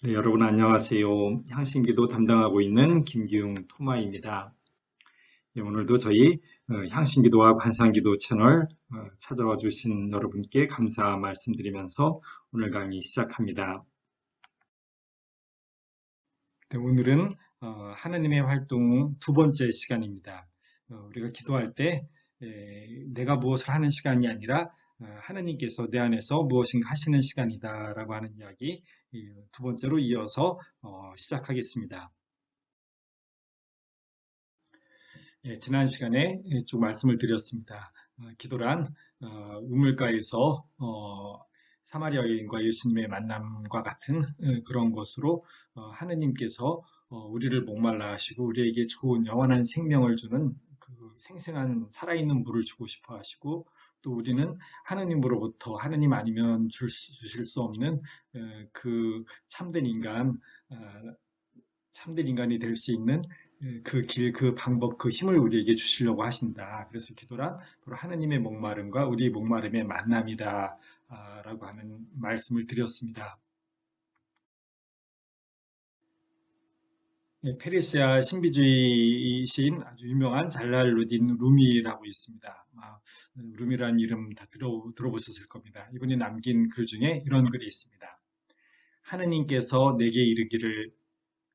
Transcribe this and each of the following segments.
네, 여러분 안녕하세요. 향신기도 담당하고 있는 김기웅 토마입니다. 네, 오늘도 저희 향신기도와 관상기도 채널 찾아와 주신 여러분께 감사 말씀드리면서 오늘 강의 시작합니다. 네, 오늘은 하나님의 활동 두 번째 시간입니다. 우리가 기도할 때 내가 무엇을 하는 시간이 아니라 하나님께서 내 안에서 무엇인가 하시는 시간이다라고 하는 이야기 두 번째로 이어서 시작하겠습니다. 지난 시간에 쭉 말씀을 드렸습니다. 기도란 우물가에서 사마리아 여인과 예수님의 만남과 같은 그런 것으로 하느님께서 우리를 목말라 하시고 우리에게 좋은 영원한 생명을 주는 그 생생한 살아있는 물을 주고 싶어 하시고, 또 우리는 하느님으로부터 하느님 아니면 주실 수 없는 그 참된 인간, 어, 참된 인간이 될 수 있는 그 길, 그 방법, 그 힘을 우리에게 주시려고 하신다. 그래서 기도란 바로 하느님의 목마름과 우리 목마름의 만남이다. 라고 하는 말씀을 드렸습니다. 페르시아 신비주의신 아주 유명한 잘랄루딘 루미라고 있습니다. 루미라는 이름 다 들어보셨을 겁니다. 이분이 남긴 글 중에 이런 글이 있습니다. 하느님께서 내게 이르기를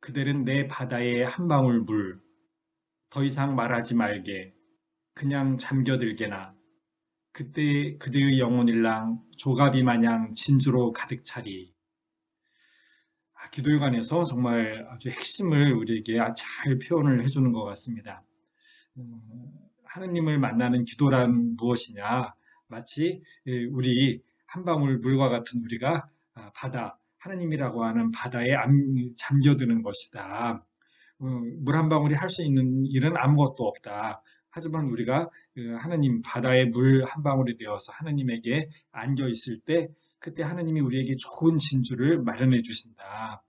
그대는 내 바다의 한 방울 물, 더 이상 말하지 말게. 그냥 잠겨들게나. 그때 그대의 영혼일랑 조가비 마냥 진주로 가득 차리. 기도에 관해서 정말 아주 핵심을 우리에게 잘 표현을 해주는 것 같습니다. 음, 하느님을 만나는 기도란 무엇이냐? 마치 우리 한 방울 물과 같은 우리가 바다, 하느님이라고 하는 바다에 잠겨드는 것이다. 물 한 방울이 할 수 있는 일은 아무것도 없다. 하지만 우리가 하느님 바다의 물 한 방울이 되어서 하느님에게 안겨 있을 때, 그때 하느님이 우리에게 좋은 진주를 마련해 주신다.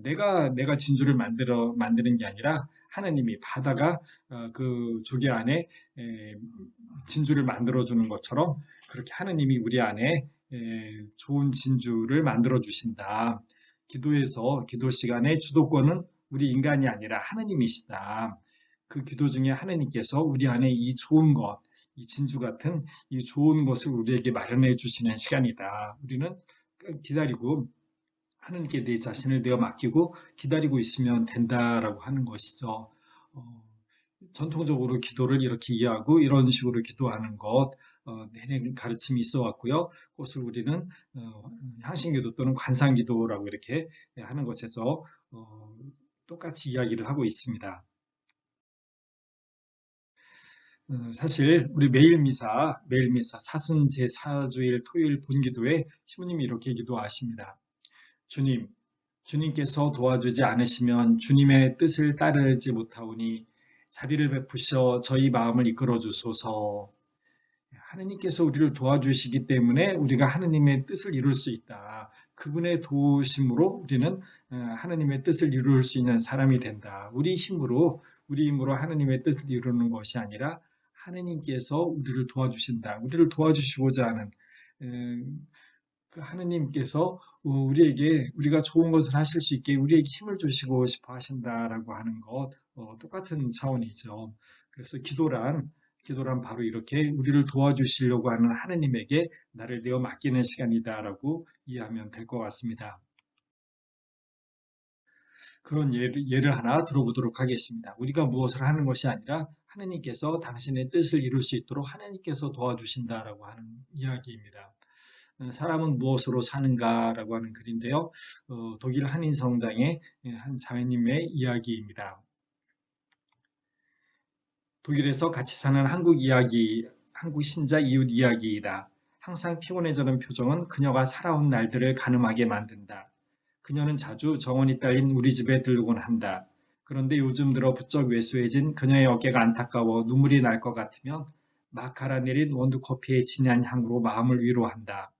내가 진주를 만드는 게 아니라 하느님이 바다가 그 조개 안에 진주를 만들어 주는 것처럼, 그렇게 하느님이 우리 안에 좋은 진주를 만들어 주신다. 기도 시간의 주도권은 우리 인간이 아니라 하느님이시다. 그 기도 중에 하느님께서 우리 안에 이 좋은 것, 이 진주 같은 이 좋은 것을 우리에게 마련해 주시는 시간이다. 우리는 기다리고 하느님께 내 자신을 내어 맡기고 기다리고 있으면 된다라고 하는 것이죠. 어, 전통적으로 기도를 이렇게 이해하고 이런 식으로 기도하는 것, 내내 가르침이 있어 왔고요. 그것을 우리는 향신기도 또는 관상기도라고 이렇게 하는 것에서 똑같이 이야기를 하고 있습니다. 사실 우리 매일 미사 사순 제4주일 토요일 본기도에 시부님이 이렇게 기도하십니다. 주님, 주님께서 도와주지 않으시면 주님의 뜻을 따르지 못하오니 자비를 베푸셔 저희 마음을 이끌어 주소서. 하느님께서 우리를 도와주시기 때문에 우리가 하느님의 뜻을 이룰 수 있다. 그분의 도우심으로 우리는 하느님의 뜻을 이룰 수 있는 사람이 된다. 우리 힘으로 하느님의 뜻을 이루는 것이 아니라 하느님께서 우리를 도와주신다. 우리를 도와주시고자 하는 그 하느님께서 우리에게 우리가 좋은 것을 하실 수 있게 우리에게 힘을 주시고 싶어 하신다라고 하는 것, 똑같은 차원이죠. 그래서 기도란 바로 이렇게 우리를 도와주시려고 하는 하느님에게 나를 내어 맡기는 시간이다라고 이해하면 될 것 같습니다. 그런 예를 하나 들어보도록 하겠습니다. 우리가 무엇을 하는 것이 아니라 하느님께서 당신의 뜻을 이룰 수 있도록 하느님께서 도와주신다라고 하는 이야기입니다. 사람은 무엇으로 사는가라고 하는 글인데요. 독일 한인성당의 한 자매님의 이야기입니다. 독일에서 같이 사는 한국 신자 이웃 이야기이다. 항상 피곤해지는 표정은 그녀가 살아온 날들을 가늠하게 만든다. 그녀는 자주 정원이 딸린 우리 집에 들르곤 한다. 그런데 요즘 들어 부쩍 왜소해진 그녀의 어깨가 안타까워 눈물이 날 것 같으면 막 갈아내린 원두커피의 진한 향으로 마음을 위로한다.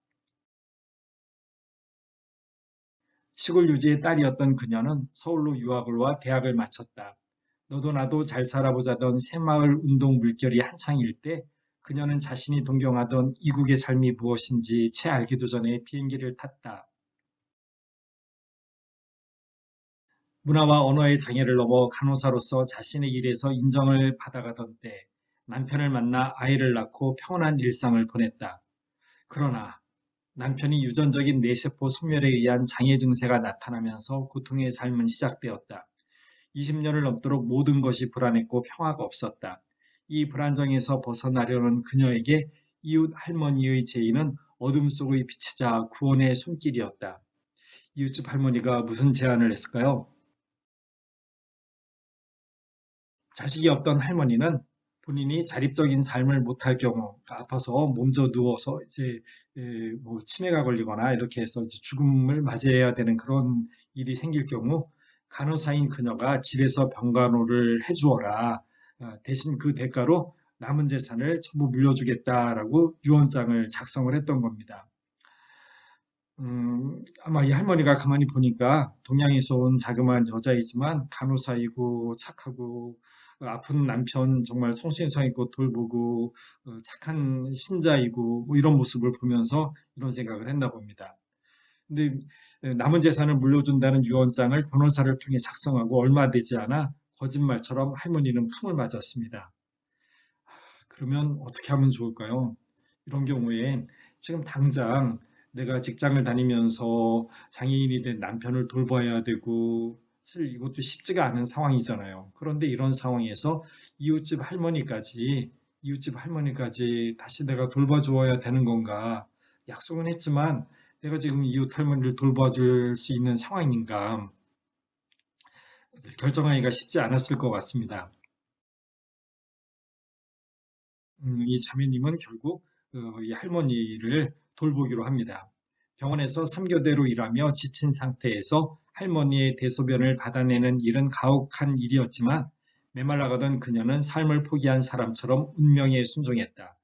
시골 유지의 딸이었던 그녀는 서울로 유학을 와 대학을 마쳤다. 너도 나도 잘 살아보자던 새마을 운동 물결이 한창일 때 그녀는 자신이 동경하던 이국의 삶이 무엇인지 채 알기도 전에 비행기를 탔다. 문화와 언어의 장애를 넘어 간호사로서 자신의 일에서 인정을 받아가던 때 남편을 만나 아이를 낳고 평온한 일상을 보냈다. 그러나 남편이 유전적인 뇌세포 소멸에 의한 장애 증세가 나타나면서 고통의 삶은 시작되었다. 20년을 넘도록 모든 것이 불안했고 평화가 없었다. 이 불안정에서 벗어나려는 그녀에게 이웃 할머니의 제의는 어둠 속의 빛이자 구원의 손길이었다. 이웃집 할머니가 무슨 제안을 했을까요? 자식이 없던 할머니는 본인이 자립적인 삶을 못할 경우, 그러니까 아파서 몸져 누워서 이제 뭐 치매가 걸리거나 이렇게 해서 이제 죽음을 맞이해야 되는 그런 일이 생길 경우 간호사인 그녀가 집에서 병간호를 해주어라. 대신 그 대가로 남은 재산을 전부 물려주겠다라고 유언장을 작성을 했던 겁니다. 아마 이 할머니가 가만히 보니까 동양에서 온 자그마한 여자이지만 간호사이고 착하고 아픈 남편 정말 성심성의껏 돌보고 착한 신자이고 뭐 이런 모습을 보면서 이런 생각을 했나 봅니다. 근데 남은 재산을 물려준다는 유언장을 변호사를 통해 작성하고 얼마 되지 않아 거짓말처럼 할머니는 풍을 맞았습니다. 그러면 어떻게 하면 좋을까요? 이런 경우에 지금 당장 내가 직장을 다니면서 장애인이 된 남편을 돌봐야 되고, 사실 이것도 쉽지가 않은 상황이잖아요. 그런데 이런 상황에서 이웃집 할머니까지, 이웃집 할머니까지 다시 내가 돌봐주어야 되는 건가? 약속은 했지만 내가 지금 이웃 할머니를 돌봐줄 수 있는 상황인가? 결정하기가 쉽지 않았을 것 같습니다. 이 자매님은 결국 이 할머니를 돌보기로 합니다. 병원에서 3교대로 일하며 지친 상태에서 할머니의 대소변을 받아내는 일은 가혹한 일이었지만 메말라가던 그녀는 삶을 포기한 사람처럼 운명에 순종했다.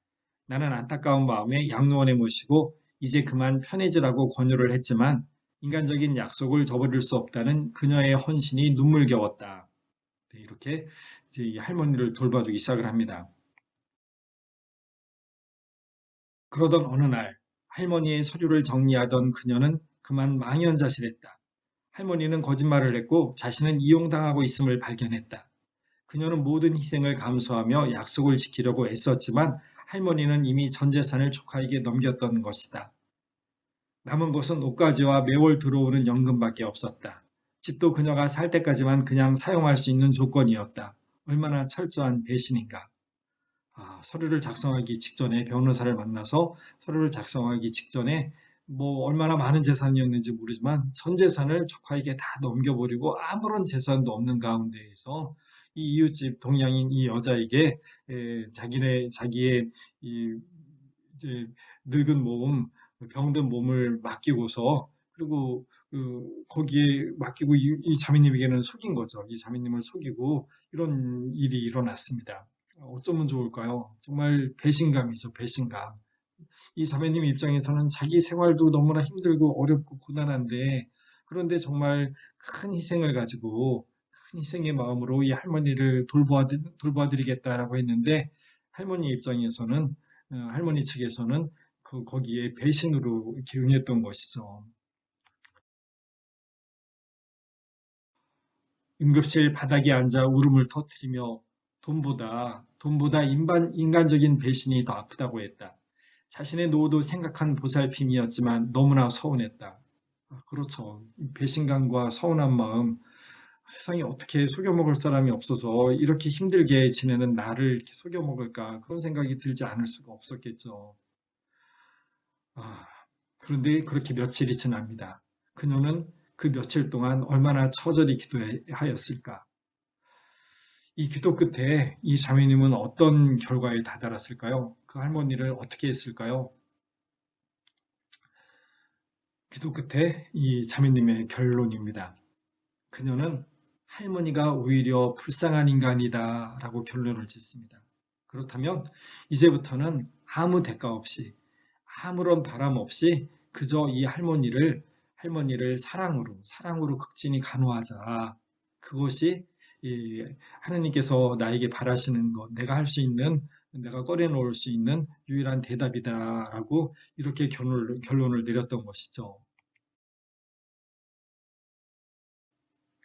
나는 안타까운 마음에 양로원에 모시고 이제 그만 편해지라고 권유를 했지만 인간적인 약속을 저버릴 수 없다는 그녀의 헌신이 눈물겨웠다. 네, 이렇게 이제 이 할머니를 돌봐주기 시작을 합니다. 그러던 어느 날 할머니의 서류를 정리하던 그녀는 그만 망연자실했다. 할머니는 거짓말을 했고 자신은 이용당하고 있음을 발견했다. 그녀는 모든 희생을 감수하며 약속을 지키려고 애썼지만 할머니는 이미 전 재산을 조카에게 넘겼던 것이다. 남은 것은 옷가지와 매월 들어오는 연금밖에 없었다. 집도 그녀가 살 때까지만 그냥 사용할 수 있는 조건이었다. 얼마나 철저한 배신인가. 서류를 작성하기 직전에 변호사를 만나서 서류를 작성하기 직전에 뭐 얼마나 많은 재산이었는지 모르지만 전 재산을 조카에게 다 넘겨버리고 아무런 재산도 없는 가운데에서 이 이웃집 동양인 이 여자에게 자기의 이 이제 늙은 몸, 병든 몸을 맡기고서 그리고 거기에 맡기고 이 자매님에게는 속인 거죠. 이 자매님을 속이고 이런 일이 일어났습니다. 어쩌면 좋을까요? 정말 배신감이죠, 배신감. 이 자매님 입장에서는 자기 생활도 너무나 힘들고 어렵고 고단한데, 그런데 정말 큰 희생을 가지고, 큰 희생의 마음으로 이 할머니를 돌봐드리겠다라고 했는데, 할머니 입장에서는, 할머니 측에서는 거기에 배신으로 이렇게 응했던 것이죠. 응급실 바닥에 앉아 울음을 터뜨리며 돈보다 인간적인 배신이 더 아프다고 했다. 자신의 노후도 생각한 보살핌이었지만 너무나 서운했다. 그렇죠. 배신감과 서운한 마음, 세상에 어떻게 속여먹을 사람이 없어서 이렇게 힘들게 지내는 나를 이렇게 속여먹을까 그런 생각이 들지 않을 수가 없었겠죠. 아, 그런데 그렇게 며칠이 지납니다. 그녀는 그 며칠 동안 얼마나 처절히 기도하였을까. 이 기도 끝에 이 자매님은 어떤 결과에 다다랐을까요? 그 할머니를 어떻게 했을까요? 기도 끝에 이 자매님의 결론입니다. 그녀는 할머니가 오히려 불쌍한 인간이다 라고 결론을 짓습니다. 그렇다면 이제부터는 아무 대가 없이 아무런 바람 없이 그저 이 할머니를 사랑으로 극진히 간호하자. 그것이 이 하느님께서 나에게 바라시는 것, 내가 할 수 있는, 내가 꺼내놓을 수 있는 유일한 대답이다라고 이렇게 결론을 내렸던 것이죠.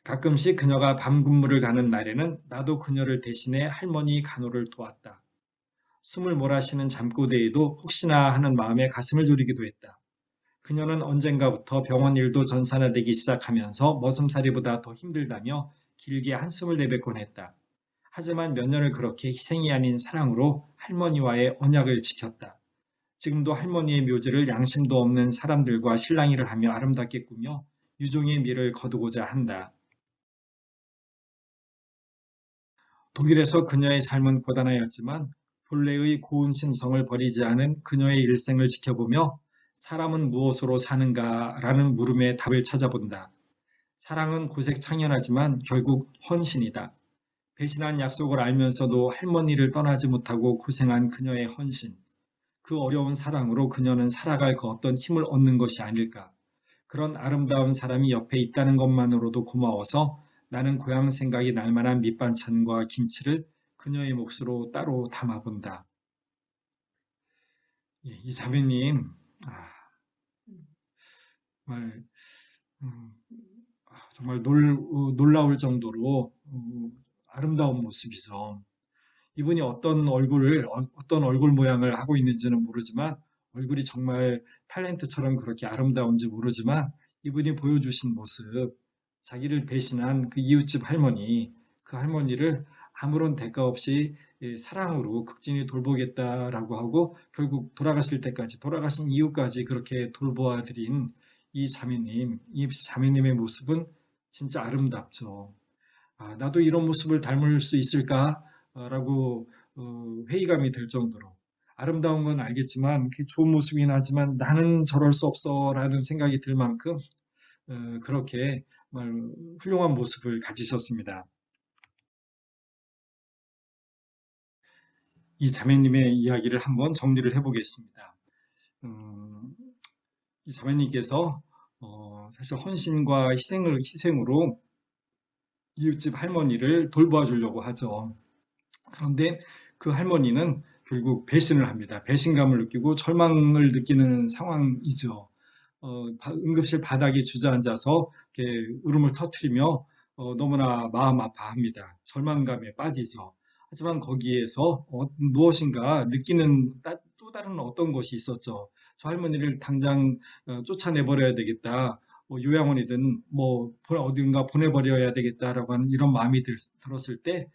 가끔씩 그녀가 밤 근무를 가는 날에는 나도 그녀를 대신해 할머니 간호를 도왔다. 숨을 몰아쉬는 잠꼬대에도 혹시나 하는 마음에 가슴을 졸이기도 했다. 그녀는 언젠가부터 병원 일도 전산화되기 시작하면서 머슴살이보다 더 힘들다며 길게 한숨을 내뱉곤 했다. 하지만 몇 년을 그렇게 희생이 아닌 사랑으로 할머니와의 언약을 지켰다. 지금도 할머니의 묘지를 양심도 없는 사람들과 실랑이를 하며 아름답게 꾸며 유종의 미를 거두고자 한다. 독일에서 그녀의 삶은 고단하였지만 본래의 고운 심성을 버리지 않은 그녀의 일생을 지켜보며 사람은 무엇으로 사는가라는 물음에 답을 찾아본다. 사랑은 고색 창연하지만 결국 헌신이다. 배신한 약속을 알면서도 할머니를 떠나지 못하고 고생한 그녀의 헌신. 그 어려운 사랑으로 그녀는 살아갈 그 어떤 힘을 얻는 것이 아닐까. 그런 아름다운 사람이 옆에 있다는 것만으로도 고마워서 나는 고향 생각이 날 만한 밑반찬과 김치를 그녀의 몫으로 따로 담아본다. 예, 이 자매님, 아, 정말, 음, 정말 놀라울 정도로 아름다운 모습이죠. 이분이 어떤 얼굴 모양을 하고 있는지는 모르지만, 얼굴이 정말 탤런트처럼 그렇게 아름다운지 모르지만, 이분이 보여주신 모습, 자기를 배신한 그 이웃집 할머니, 그 할머니를 아무런 대가 없이 사랑으로 극진히 돌보겠다라고 하고, 결국 돌아가실 때까지, 돌아가신 이후까지 그렇게 돌보아 드린 이 자매님의 모습은 진짜 아름답죠. 아, 나도 이런 모습을 닮을 수 있을까라고 회의감이 들 정도로 아름다운 건 알겠지만 좋은 모습이긴 하지만 나는 저럴 수 없어라는 생각이 들 만큼 그렇게 정말 훌륭한 모습을 가지셨습니다. 이 자매님의 이야기를 한번 정리를 해보겠습니다. 음, 이 자매님께서 사실 헌신과 희생으로 이웃집 할머니를 돌보아 주려고 하죠. 그런데 그 할머니는 결국 배신을 합니다. 배신감을 느끼고 절망을 느끼는 상황이죠. 응급실 바닥에 주저앉아서 이렇게 울음을 터뜨리며 너무나 마음 아파합니다. 절망감에 빠지죠. 하지만 거기에서 무엇인가 느끼는 또 다른 어떤 것이 있었죠. 저 할머니를 당장 쫓아내버려야 되겠다. 요양원이든 뭐 어딘가 보내버려야 되겠다라고 하는 이런 마음이 들었을 때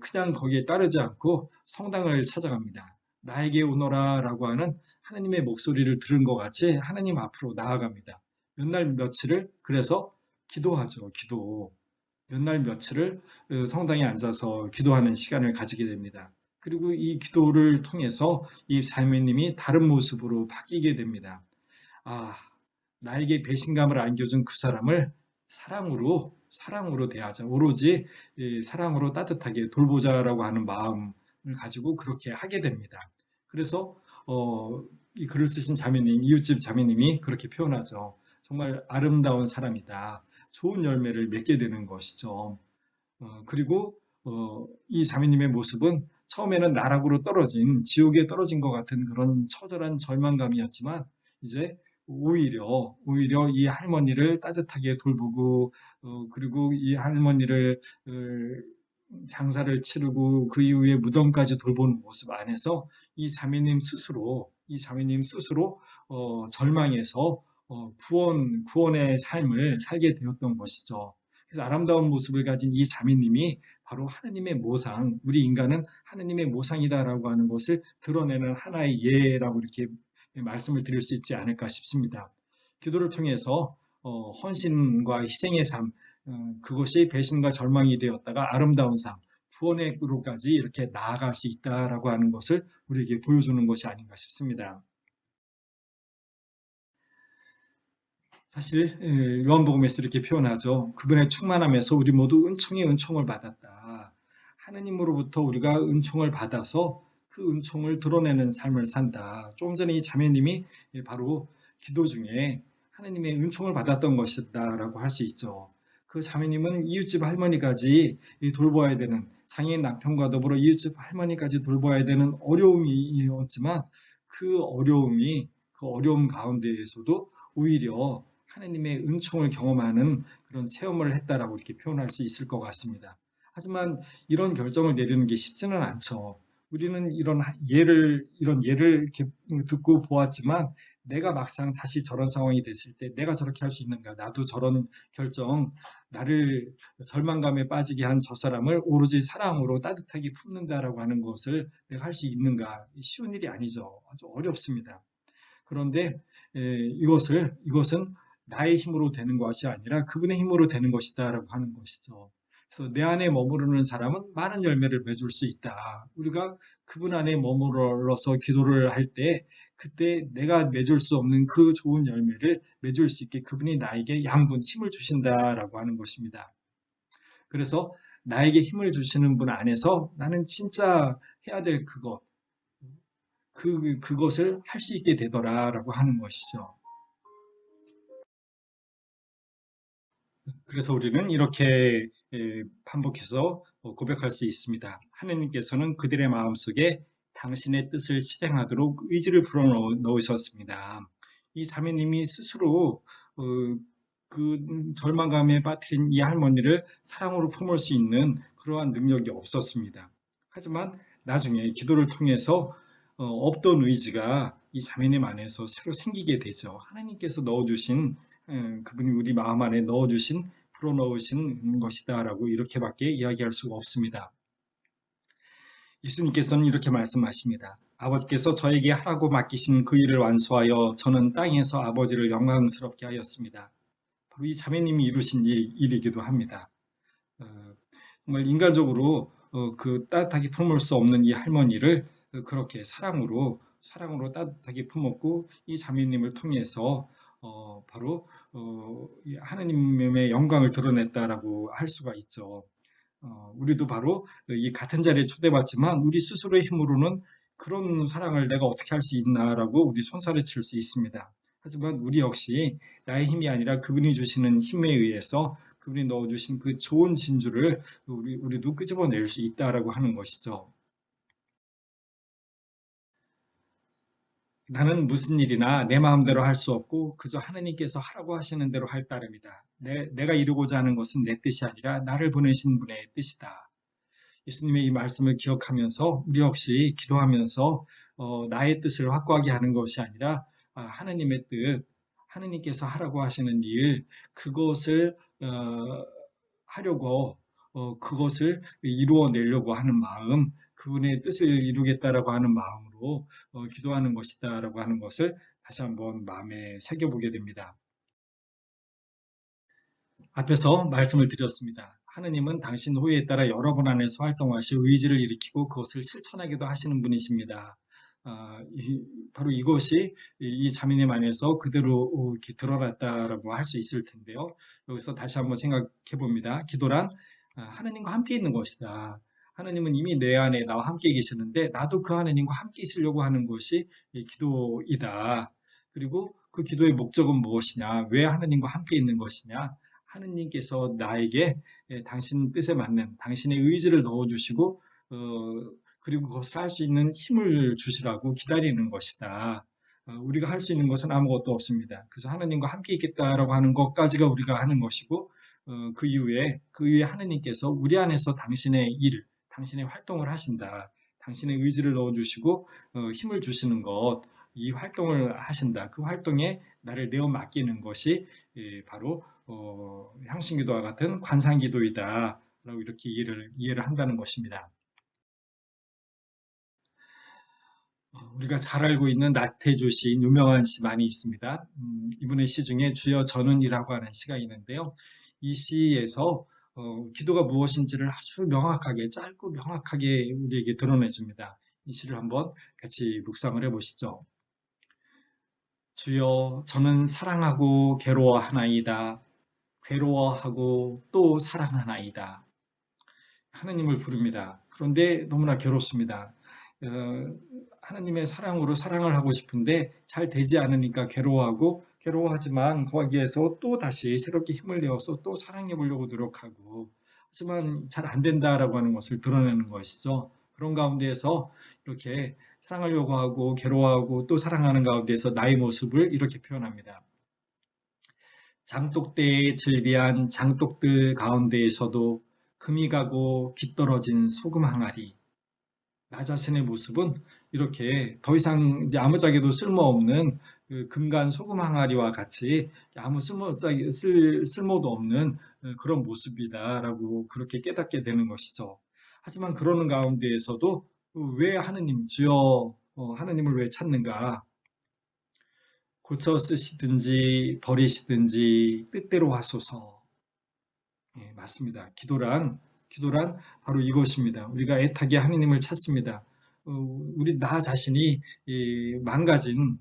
그냥 거기에 따르지 않고 성당을 찾아갑니다. 나에게 오너라라고 하는 하나님의 목소리를 들은 것 같이 하나님 앞으로 나아갑니다. 몇 날 며칠을 그래서 기도하죠. 기도. 몇 날 며칠을 성당에 앉아서 기도하는 시간을 가지게 됩니다. 그리고 이 기도를 통해서 이 자매님이 다른 모습으로 바뀌게 됩니다. 아, 나에게 배신감을 안겨준 그 사람을 사랑으로 대하자. 오로지 사랑으로 따뜻하게 돌보자라고 하는 마음을 가지고 그렇게 하게 됩니다. 그래서 이 글을 쓰신 이웃집 자매님이 그렇게 표현하죠. 정말 아름다운 사람이다. 좋은 열매를 맺게 되는 것이죠. 그리고 이 자매님의 모습은 처음에는 나락으로 지옥에 떨어진 것 같은 그런 처절한 절망감이었지만 이제 오히려 이 할머니를 따뜻하게 돌보고 그리고 이 할머니를 장사를 치르고 그 이후에 무덤까지 돌보는 모습 안에서 이 자매님 스스로 절망에서 구원의 삶을 살게 되었던 것이죠. 그래서 아름다운 모습을 가진 이 자매님이 바로 하나님의 모상, 우리 인간은 하나님의 모상이다라고 하는 것을 드러내는 하나의 예라고 이렇게 말씀을 드릴 수 있지 않을까 싶습니다. 기도를 통해서 헌신과 희생의 삶, 그것이 배신과 절망이 되었다가 아름다운 삶, 구원으로까지 이렇게 나아갈 수 있다라고 하는 것을 우리에게 보여주는 것이 아닌가 싶습니다. 사실 요한복음에서 이렇게 표현하죠. 그분의 충만함에서 우리 모두 은총의 은총을 받았다. 하느님으로부터 우리가 은총을 받아서 그 은총을 드러내는 삶을 산다. 조금 전에 이 자매님이 바로 기도 중에 하느님의 은총을 받았던 것이다라고 할 수 있죠. 그 자매님은 이웃집 할머니까지 돌봐야 되는 장애인 남편과 더불어 이웃집 할머니까지 돌봐야 되는 어려움이었지만 그 어려움 가운데에서도 오히려 하느님의 은총을 경험하는 그런 체험을 했다라고 이렇게 표현할 수 있을 것 같습니다. 하지만 이런 결정을 내리는 게 쉽지는 않죠. 우리는 이런 예를 이렇게 듣고 보았지만 내가 막상 다시 저런 상황이 됐을 때 내가 저렇게 할 수 있는가? 나도 저런 결정, 나를 절망감에 빠지게 한 저 사람을 오로지 사랑으로 따뜻하게 품는다라고 하는 것을 내가 할 수 있는가? 쉬운 일이 아니죠. 아주 어렵습니다. 그런데 이것은 나의 힘으로 되는 것이 아니라 그분의 힘으로 되는 것이다라고 하는 것이죠. 그래서 내 안에 머무르는 사람은 많은 열매를 맺을 수 있다. 우리가 그분 안에 머물러서 기도를 할 때 그때 내가 맺을 수 없는 그 좋은 열매를 맺을 수 있게 그분이 나에게 양분, 힘을 주신다라고 하는 것입니다. 그래서 나에게 힘을 주시는 분 안에서 나는 진짜 해야 될 그것을 할 수 있게 되더라라고 하는 것이죠. 그래서 우리는 이렇게 반복해서 고백할 수 있습니다. 하느님께서는 그들의 마음속에 당신의 뜻을 실행하도록 의지를 불어넣으셨습니다. 이 자매님이 스스로 어, 그 절망감에 빠뜨린 이 할머니를 사랑으로 품을 수 있는 그러한 능력이 없었습니다. 하지만 나중에 기도를 통해서 없던 의지가 이 자매님 안에서 새로 생기게 되죠. 하나님께서 넣어주신 그분이 우리 마음 안에 넣어주신 불어넣으신 것이다라고 이렇게밖에 이야기할 수가 없습니다. 예수님께서는 이렇게 말씀하십니다. 아버지께서 저에게 하라고 맡기신 그 일을 완수하여 저는 땅에서 아버지를 영광스럽게 하였습니다. 바로 이 자매님이 이루신 일이기도 합니다. 어, 정말 인간적으로 그 따뜻하게 품을 수 없는 이 할머니를 그렇게 사랑으로 따뜻하게 품었고 이 자매님을 통해서 바로 이 하나님의 영광을 드러냈다라고 할 수가 있죠. 우리도 바로 이 같은 자리에 초대받지만 우리 스스로의 힘으로는 그런 사랑을 내가 어떻게 할 수 있나라고 우리 손살을 칠 수 있습니다. 하지만 우리 역시 나의 힘이 아니라 그분이 주시는 힘에 의해서 그분이 넣어주신 그 좋은 진주를 우리도 끄집어낼 수 있다라고 하는 것이죠. 나는 무슨 일이나 내 마음대로 할 수 없고 그저 하나님께서 하라고 하시는 대로 할 따름이다. 내가 이루고자 하는 것은 내 뜻이 아니라 나를 보내신 분의 뜻이다. 예수님의 이 말씀을 기억하면서 우리 역시 기도하면서 나의 뜻을 확고하게 하는 것이 아니라 하나님의 뜻, 하나님께서 하라고 하시는 일, 그것을 하려고 그것을 이루어내려고 하는 마음, 그분의 뜻을 이루겠다라고 하는 마음으로 기도하는 것이다라고 하는 것을 다시 한번 마음에 새겨보게 됩니다. 앞에서 말씀을 드렸습니다. 하느님은 당신 호의에 따라 여러 분 안에서 활동하시 의지를 일으키고 그것을 실천하기도 하시는 분이십니다. 바로 이것이 이 자매님 안에서 그대로 이렇게 드러났다라고 할 수 있을 텐데요. 여기서 다시 한번 생각해 봅니다. 기도란 하느님과 함께 있는 것이다. 하느님은 이미 내 안에 나와 함께 계시는데 나도 그 하느님과 함께 있으려고 하는 것이 이 기도이다. 그리고 그 기도의 목적은 무엇이냐? 왜 하느님과 함께 있는 것이냐? 하느님께서 나에게 당신 뜻에 맞는 당신의 의지를 넣어주시고 그리고 그것을 할 수 있는 힘을 주시라고 기다리는 것이다. 우리가 할 수 있는 것은 아무것도 없습니다. 그래서 하느님과 함께 있겠다라고 하는 것까지가 우리가 하는 것이고 그 이후에 하느님께서 우리 안에서 당신의 일, 당신의 활동을 하신다. 당신의 의지를 넣어주시고 힘을 주시는 것, 이 활동을 하신다. 그 활동에 나를 내어 맡기는 것이 바로 향신기도와 같은 관상기도이다. 라고 이렇게 이해를 한다는 것입니다. 우리가 잘 알고 있는 나태주 시인, 유명한 시 많이 있습니다. 이분의 시 중에 주여 저는이라고 하는 시가 있는데요. 이 시에서 기도가 무엇인지를 아주 명확하게, 짧고 명확하게 우리에게 드러내 줍니다. 이 시를 한번 같이 묵상을 해보시죠. 주여 저는 사랑하고 괴로워하나이다. 괴로워하고 또 사랑하나이다. 하나님을 부릅니다. 그런데 너무나 괴롭습니다. 어, 하나님의 사랑으로 사랑을 하고 싶은데 잘 되지 않으니까 괴로워하지만 거기에서 또 다시 새롭게 힘을 내어서 또 사랑해 보려고 노력하고 하지만 잘 안 된다라고 하는 것을 드러내는 것이죠. 그런 가운데에서 이렇게 사랑하려고 하고 괴로워하고 또 사랑하는 가운데서 나의 모습을 이렇게 표현합니다. 장독대에 즐비한 장독들 가운데에서도 금이 가고 귀떨어진 소금 항아리. 나 자신의 모습은 이렇게 더 이상 이제 아무짝에도 쓸모없는 그 금간 소금 항아리와 같이 아무 쓸모도 없는 그런 모습이다라고 그렇게 깨닫게 되는 것이죠. 하지만 그러는 가운데에서도 왜 하느님 주여 하느님을 왜 찾는가? 고쳐 쓰시든지 버리시든지 뜻대로 하소서. 예, 맞습니다. 기도란 바로 이것입니다. 우리가 애타게 하느님을 찾습니다. 우리 나 자신이 이 망가진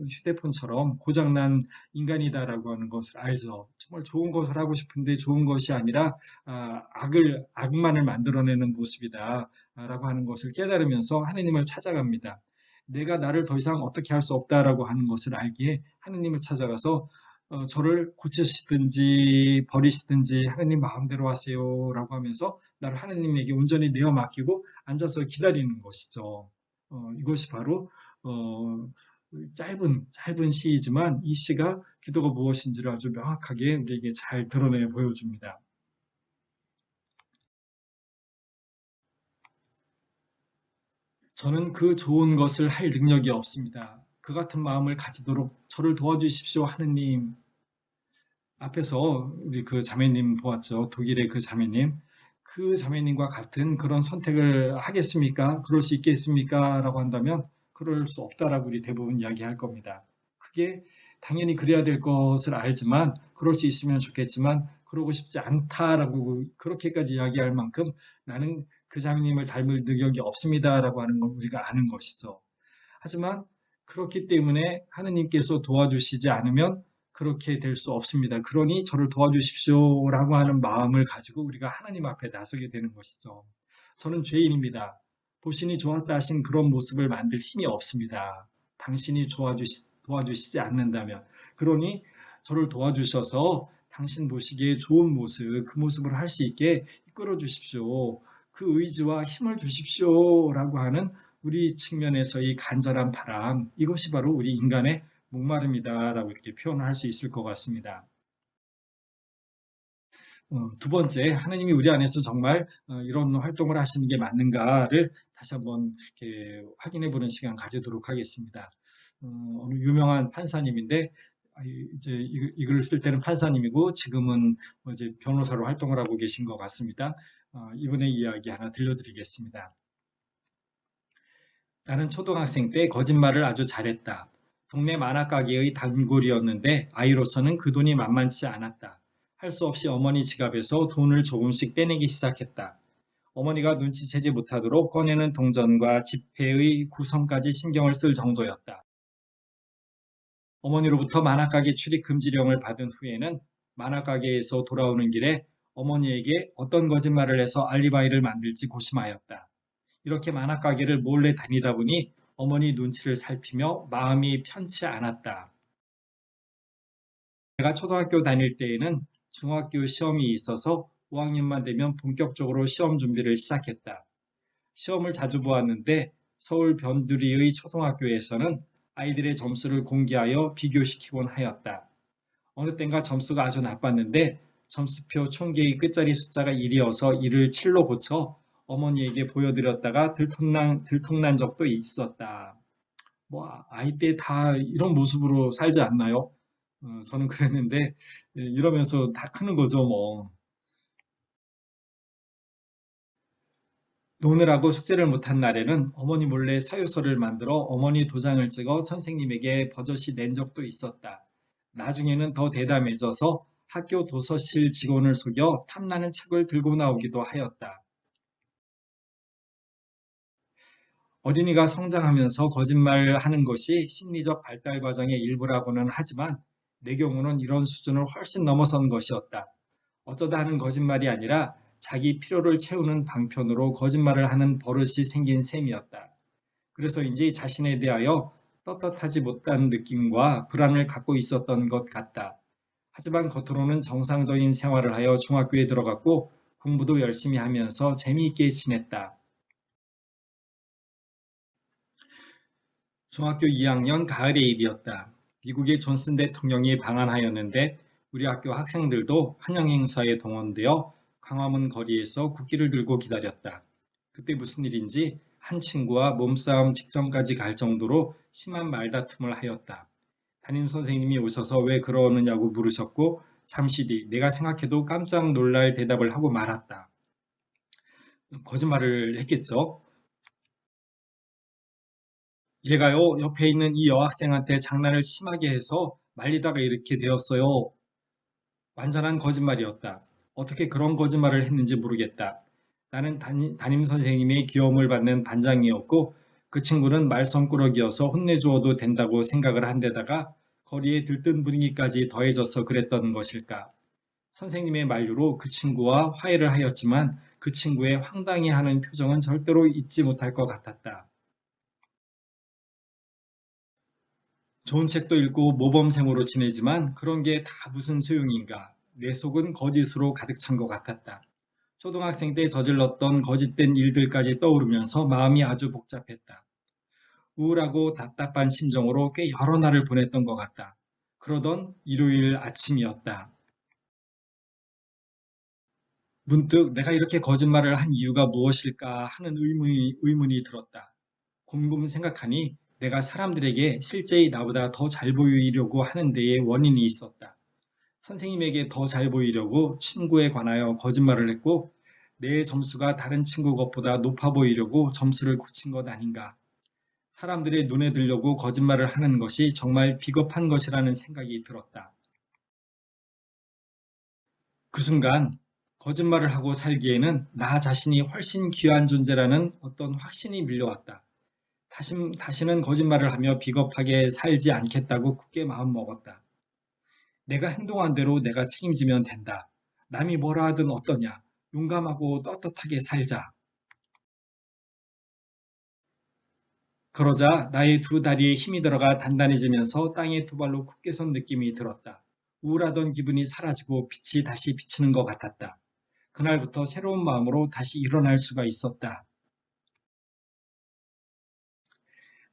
휴대폰처럼 고장난 인간이다라고 하는 것을 알죠. 정말 좋은 것을 하고 싶은데 좋은 것이 아니라 악만을 만들어내는 모습이다라고 하는 것을 깨달으면서 하느님을 찾아갑니다. 내가 나를 더 이상 어떻게 할 수 없다라고 하는 것을 알기에 하느님을 찾아가서 저를 고치시든지 버리시든지 하느님 마음대로 하세요라고 하면서 나를 하느님에게 온전히 내어 맡기고 앉아서 기다리는 것이죠. 이것이 바로 짧은 시이지만 이 시가 기도가 무엇인지를 아주 명확하게 우리에게 잘 드러내 보여줍니다. 저는 그 좋은 것을 할 능력이 없습니다. 그 같은 마음을 가지도록 저를 도와주십시오, 하느님. 앞에서 우리 그 자매님 보았죠. 독일의 그 자매님. 그 자매님과 같은 그런 선택을 하겠습니까? 그럴 수 있겠습니까? 라고 한다면 그럴 수 없다라고 우리 대부분 이야기할 겁니다. 그게 당연히 그래야 될 것을 알지만 그럴 수 있으면 좋겠지만 그러고 싶지 않다라고 그렇게까지 이야기할 만큼 나는 그 자매님을 닮을 능력이 없습니다라고 하는 걸 우리가 아는 것이죠. 하지만 그렇기 때문에 하느님께서 도와주시지 않으면 그렇게 될 수 없습니다. 그러니 저를 도와주십시오라고 하는 마음을 가지고 우리가 하나님 앞에 나서게 되는 것이죠. 저는 죄인입니다. 보시니 좋았다 하신 그런 모습을 만들 힘이 없습니다. 당신이 도와주시지 않는다면. 그러니 저를 도와주셔서 당신 보시기에 좋은 모습, 그 모습을 할 수 있게 이끌어 주십시오. 그 의지와 힘을 주십시오라고 하는 우리 측면에서의 간절한 바람, 이것이 바로 우리 인간의 목마름이다라고 이렇게 표현할 수 있을 것 같습니다. 두 번째, 하나님이 우리 안에서 정말 이런 활동을 하시는 게 맞는가를 다시 한번 이렇게 확인해 보는 시간 가지도록 하겠습니다. 어느 유명한 판사님인데 이제 이 글을 쓸 때는 판사님이고 지금은 이제 변호사로 활동을 하고 계신 것 같습니다. 이분의 이야기 하나 들려드리겠습니다. 나는 초등학생 때 거짓말을 아주 잘했다. 동네 만화가게의 단골이었는데 아이로서는 그 돈이 만만치 않았다. 할 수 없이 어머니 지갑에서 돈을 조금씩 빼내기 시작했다. 어머니가 눈치채지 못하도록 꺼내는 동전과 지폐의 구성까지 신경을 쓸 정도였다. 어머니로부터 만화가게 출입 금지령을 받은 후에는 만화가게에서 돌아오는 길에 어머니에게 어떤 거짓말을 해서 알리바이를 만들지 고심하였다. 이렇게 만화가게를 몰래 다니다 보니 어머니 눈치를 살피며 마음이 편치 않았다. 내가 초등학교 다닐 때에는 중학교 시험이 있어서 5학년만 되면 본격적으로 시험 준비를 시작했다. 시험을 자주 보았는데 서울 변두리의 초등학교에서는 아이들의 점수를 공개하여 비교시키곤 하였다. 어느 땐가 점수가 아주 나빴는데 점수표 총계의 끝자리 숫자가 1이어서 이를 7로 고쳐 어머니에게 보여드렸다가 들통난 적도 있었다. 뭐 아이 때 다 이런 모습으로 살지 않나요? 저는 그랬는데 이러면서 다 크는 거죠, 뭐. 노느라고 숙제를 못한 날에는 어머니 몰래 사유서를 만들어 어머니 도장을 찍어 선생님에게 버젓이 낸 적도 있었다. 나중에는 더 대담해져서 학교 도서실 직원을 속여 탐나는 책을 들고 나오기도 하였다. 어린이가 성장하면서 거짓말하는 것이 심리적 발달 과정의 일부라고는 하지만 내 경우는 이런 수준을 훨씬 넘어선 것이었다. 어쩌다 하는 거짓말이 아니라 자기 필요를 채우는 방편으로 거짓말을 하는 버릇이 생긴 셈이었다. 그래서인지 자신에 대하여 떳떳하지 못한 느낌과 불안을 갖고 있었던 것 같다. 하지만 겉으로는 정상적인 생활을 하여 중학교에 들어갔고 공부도 열심히 하면서 재미있게 지냈다. 중학교 2학년 가을의 일이었다. 미국의 존슨 대통령이 방한하였는데 우리 학교 학생들도 환영 행사에 동원되어 광화문 거리에서 국기를 들고 기다렸다. 그때 무슨 일인지 한 친구와 몸싸움 직전까지 갈 정도로 심한 말다툼을 하였다. 담임 선생님이 오셔서 왜 그러느냐고 물으셨고 잠시 뒤 내가 생각해도 깜짝 놀랄 대답을 하고 말았다. 거짓말을 했겠죠? 얘가요, 옆에 있는 이 여학생한테 장난을 심하게 해서 말리다가 이렇게 되었어요. 완전한 거짓말이었다. 어떻게 그런 거짓말을 했는지 모르겠다. 나는 담임 선생님의 귀여움을 받는 반장이었고 그 친구는 말썽꾸러기여서 혼내주어도 된다고 생각을 한 데다가 거리에 들뜬 분위기까지 더해져서 그랬던 것일까. 선생님의 만류로 그 친구와 화해를 하였지만 그 친구의 황당해하는 표정은 절대로 잊지 못할 것 같았다. 좋은 책도 읽고 모범생으로 지내지만 그런 게 다 무슨 소용인가. 내 속은 거짓으로 가득 찬 것 같았다. 초등학생 때 저질렀던 거짓된 일들까지 떠오르면서 마음이 아주 복잡했다. 우울하고 답답한 심정으로 꽤 여러 날을 보냈던 것 같다. 그러던 일요일 아침이었다. 문득 내가 이렇게 거짓말을 한 이유가 무엇일까 하는 의문이 들었다. 곰곰 생각하니 내가 사람들에게 실제의 나보다 더 잘 보이려고 하는 데에 원인이 있었다. 선생님에게 더 잘 보이려고 친구에 관하여 거짓말을 했고 내 점수가 다른 친구 것보다 높아 보이려고 점수를 고친 것 아닌가. 사람들의 눈에 들려고 거짓말을 하는 것이 정말 비겁한 것이라는 생각이 들었다. 그 순간 거짓말을 하고 살기에는 나 자신이 훨씬 귀한 존재라는 어떤 확신이 밀려왔다. 다시는 거짓말을 하며 비겁하게 살지 않겠다고 굳게 마음먹었다. 내가 행동한 대로 내가 책임지면 된다. 남이 뭐라 하든 어떠냐. 용감하고 떳떳하게 살자. 그러자 나의 두 다리에 힘이 들어가 단단해지면서 땅에 두 발로 굳게 선 느낌이 들었다. 우울하던 기분이 사라지고 빛이 다시 비치는 것 같았다. 그날부터 새로운 마음으로 다시 일어날 수가 있었다.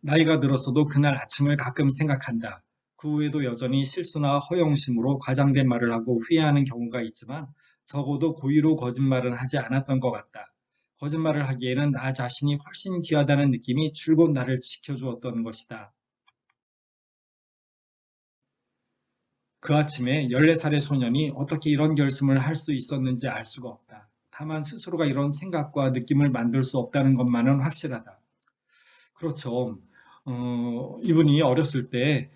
나이가 들었어도 그날 아침을 가끔 생각한다. 그 후에도 여전히 실수나 허영심으로 과장된 말을 하고 후회하는 경우가 있지만 적어도 고의로 거짓말은 하지 않았던 것 같다. 거짓말을 하기에는 나 자신이 훨씬 귀하다는 느낌이 줄곧 나를 지켜주었던 것이다. 그 아침에 14살의 소년이 어떻게 이런 결심을 할 수 있었는지 알 수가 없다. 다만 스스로가 이런 생각과 느낌을 만들 수 없다는 것만은 확실하다. 그렇죠. 이분이 어렸을 때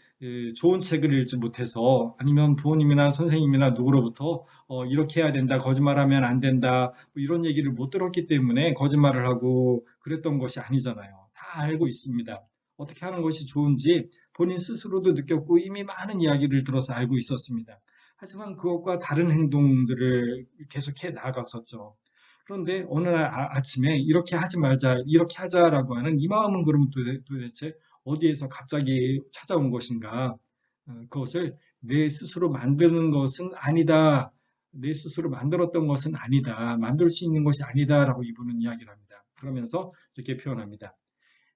좋은 책을 읽지 못해서 아니면 부모님이나 선생님이나 누구로부터 이렇게 해야 된다, 거짓말하면 안 된다, 뭐 이런 얘기를 못 들었기 때문에 거짓말을 하고 그랬던 것이 아니잖아요. 다 알고 있습니다. 어떻게 하는 것이 좋은지 본인 스스로도 느꼈고 이미 많은 이야기를 들어서 알고 있었습니다. 하지만 그것과 다른 행동들을 계속해 나아갔었죠. 그런데 어느 날 아침에 이렇게 하지 말자, 이렇게 하자라고 하는 이 마음은 그러면 도대체 어디에서 갑자기 찾아온 것인가? 그것을 내 스스로 만드는 것은 아니다. 내 스스로 만들었던 것은 아니다. 만들 수 있는 것이 아니다라고 이분은 이야기를 합니다. 그러면서 이렇게 표현합니다.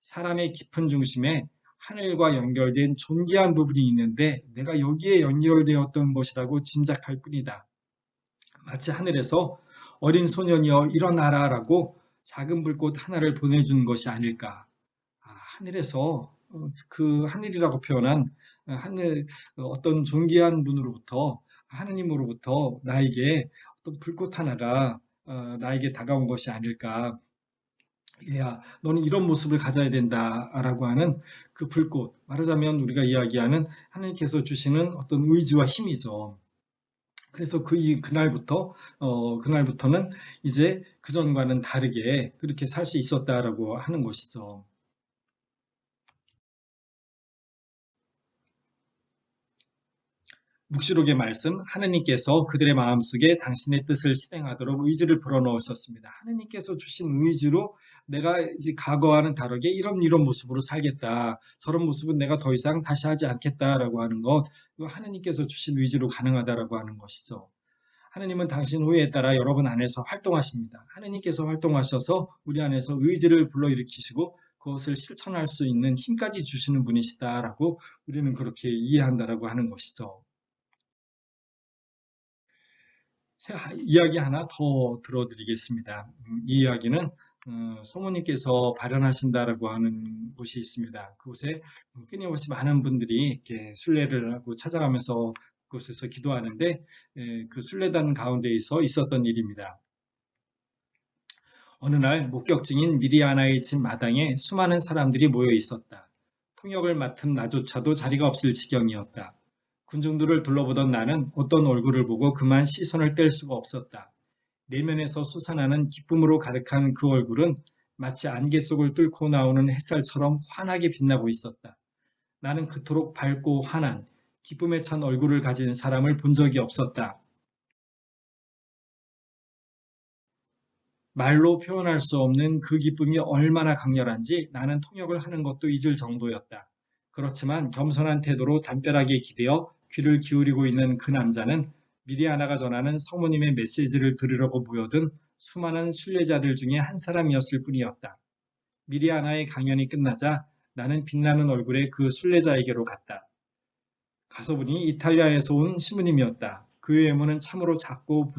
사람의 깊은 중심에 하늘과 연결된 존귀한 부분이 있는데 내가 여기에 연결되었던 것이라고 짐작할 뿐이다. 마치 하늘에서 어린 소년이여 일어나라라고 작은 불꽃 하나를 보내준 것이 아닐까. 하늘에서 그 하늘이라고 표현한 하늘 어떤 존귀한 분으로부터 하느님으로부터 나에게 어떤 불꽃 하나가 나에게 다가온 것이 아닐까. 얘야, 너는 이런 모습을 가져야 된다라고 하는 그 불꽃. 말하자면 우리가 이야기하는 하나님께서 주시는 어떤 의지와 힘이죠. 그래서 그날부터는 이제 그전과는 다르게 그렇게 살 수 있었다라고 하는 것이죠. 묵시록의 말씀, 하느님께서 그들의 마음속에 당신의 뜻을 실행하도록 의지를 불어넣으셨습니다. 하느님께서 주신 의지로 내가 이제 과거와는 다르게 이런 모습으로 살겠다. 저런 모습은 내가 더 이상 다시 하지 않겠다라고 하는 것, 하느님께서 주신 의지로 가능하다라고 하는 것이죠. 하느님은 당신 후에 따라 여러분 안에서 활동하십니다. 하느님께서 활동하셔서 우리 안에서 의지를 불러일으키시고 그것을 실천할 수 있는 힘까지 주시는 분이시다라고 우리는 그렇게 이해한다라고 하는 것이죠. 이야기 하나 더 들어드리겠습니다. 이 이야기는 소모님께서 발현하신다라고 하는 곳이 있습니다. 그곳에 끊임없이 많은 분들이 이렇게 순례를 하고 찾아가면서 그곳에서 기도하는데 그 순례단 가운데에서 있었던 일입니다. 어느 날 목격증인 미리아나의 집 마당에 수많은 사람들이 모여 있었다. 통역을 맡은 나조차도 자리가 없을 지경이었다. 군중들을 둘러보던 나는 어떤 얼굴을 보고 그만 시선을 뗄 수가 없었다. 내면에서 솟아나는 기쁨으로 가득한 그 얼굴은 마치 안개 속을 뚫고 나오는 햇살처럼 환하게 빛나고 있었다. 나는 그토록 밝고 환한 기쁨에 찬 얼굴을 가진 사람을 본 적이 없었다. 말로 표현할 수 없는 그 기쁨이 얼마나 강렬한지 나는 통역을 하는 것도 잊을 정도였다. 그렇지만 겸손한 태도로 담벼락에 기대어 귀를 기울이고 있는 그 남자는 미리아나가 전하는 성모님의 메시지를 들으려고 모여든 수많은 순례자들 중에 한 사람이었을 뿐이었다. 미리아나의 강연이 끝나자 나는 빛나는 얼굴의 그 순례자에게로 갔다. 가서 보니 이탈리아에서 온 신부님이었다. 그의 외모는 참으로 작고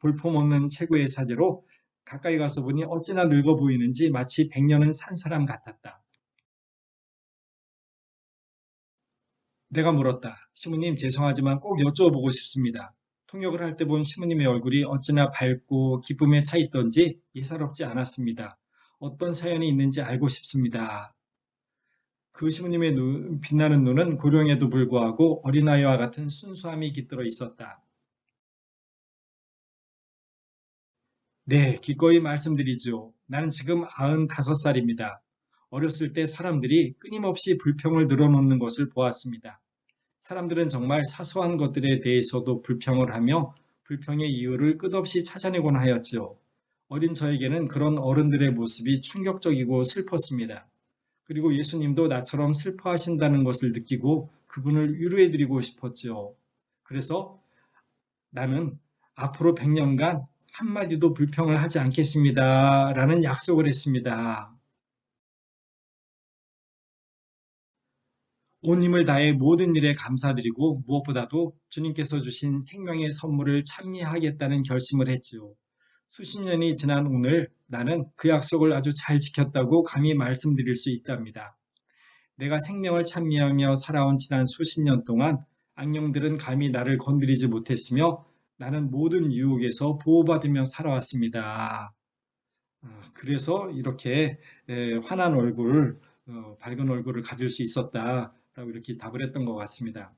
볼품없는 체구의 사제로 가까이 가서 보니 어찌나 늙어 보이는지 마치 100년은 산 사람 같았다. 내가 물었다. 신부님 죄송하지만 꼭 여쭤보고 싶습니다. 통역을 할 때 본 신부님의 얼굴이 어찌나 밝고 기쁨에 차 있던지 예사롭지 않았습니다. 어떤 사연이 있는지 알고 싶습니다. 그 신부님의 빛나는 눈은 고령에도 불구하고 어린아이와 같은 순수함이 깃들어 있었다. 네, 기꺼이 말씀드리죠. 나는 지금 95살입니다. 어렸을 때 사람들이 끊임없이 불평을 늘어놓는 것을 보았습니다. 사람들은 정말 사소한 것들에 대해서도 불평을 하며 불평의 이유를 끝없이 찾아내곤 하였지요. 어린 저에게는 그런 어른들의 모습이 충격적이고 슬펐습니다. 그리고 예수님도 나처럼 슬퍼하신다는 것을 느끼고 그분을 위로해드리고 싶었지요. 그래서 나는 앞으로 100년간 한마디도 불평을 하지 않겠습니다. 라는 약속을 했습니다. 온 힘을 다해 모든 일에 감사드리고 무엇보다도 주님께서 주신 생명의 선물을 찬미하겠다는 결심을 했지요. 수십 년이 지난 오늘 나는 그 약속을 아주 잘 지켰다고 감히 말씀드릴 수 있답니다. 내가 생명을 찬미하며 살아온 지난 수십 년 동안 악령들은 감히 나를 건드리지 못했으며 나는 모든 유혹에서 보호받으며 살아왔습니다. 그래서 이렇게 환한 얼굴, 밝은 얼굴을 가질 수 있었다라고 이렇게 답을 했던 것 같습니다.